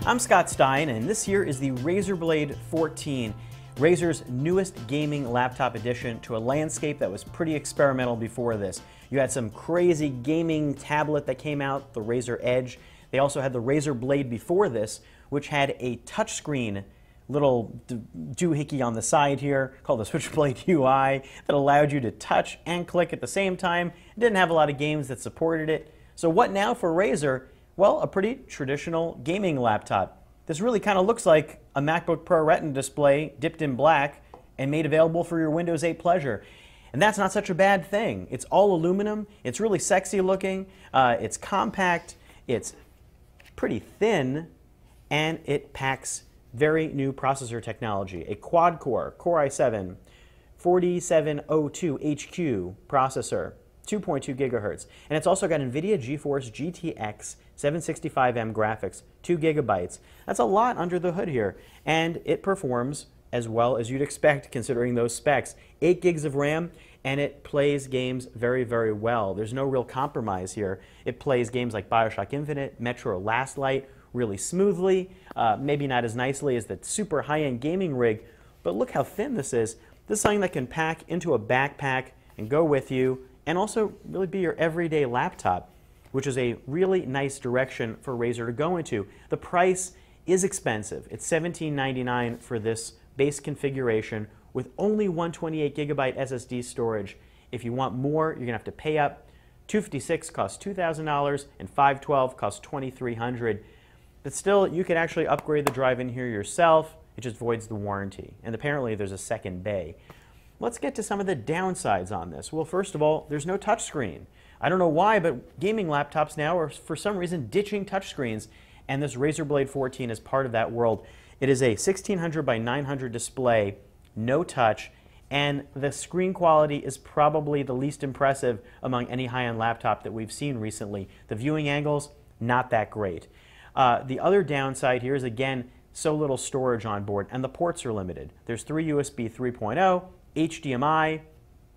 I'm Scott Stein, and this here is the Razer Blade 14, Razer's newest gaming laptop addition to a landscape that was pretty experimental before this. You had some crazy gaming tablet that came out, the Razer Edge. They also had the Razer Blade before this, which had a touchscreen little doohickey on the side here called the Switchblade UI that allowed you to touch and click at the same time. It didn't have a lot of games that supported it. So what now for Razer? Well, a pretty traditional gaming laptop. This really kind of looks like a MacBook Pro Retina display dipped in black and made available for your Windows 8 pleasure. And that's not such a bad thing. It's all aluminum, it's really sexy looking, it's compact, it's pretty thin, and it packs very new processor technology. A quad-core Core i7 4702HQ processor, 2.2 gigahertz. And it's also got NVIDIA GeForce GTX 765M graphics, 2 gigabytes. That's a lot under the hood here. And it performs as well as you'd expect considering those specs. 8 gigs of RAM, and it plays games very, very well. There's no real compromise here. It plays games like BioShock Infinite, Metro Last Light really smoothly, maybe not as nicely as the super high-end gaming rig, but look how thin this is. This is something that can pack into a backpack and go with you, and also really be your everyday laptop, which is a really nice direction for Razer to go into. The price is expensive. It's $17.99 for this base configuration with only 128 gigabyte SSD storage. If you want more, you're gonna have to pay up. 256 costs $2,000 and 512 costs $2,300. But still, you could actually upgrade the drive in here yourself. It just voids the warranty. And apparently there's a second bay. Let's get to some of the downsides on this. Well, first of all, there's no touchscreen. I don't know why, but gaming laptops now are for some reason ditching touchscreens, and this Razer Blade 14 is part of that world. It is a 1600 by 900 display, no touch, and the screen quality is probably the least impressive among any high-end laptop that we've seen recently. The viewing angles, not that great. The other downside here is, again, so little storage on board, and the ports are limited. There's 3 USB 3.0, HDMI,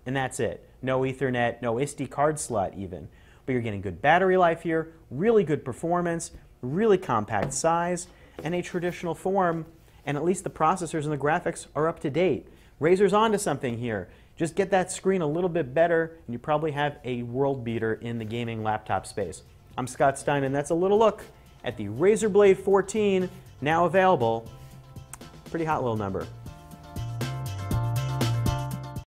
and that's it. No Ethernet, no SD card slot even. But you're getting good battery life here, really good performance, really compact size, and a traditional form, and at least the processors and the graphics are up to date. Razer's onto something here. Just get that screen a little bit better, and you probably have a world beater in the gaming laptop space. I'm Scott Stein, and that's a little look at the Razer Blade 14, now available. Pretty hot little number.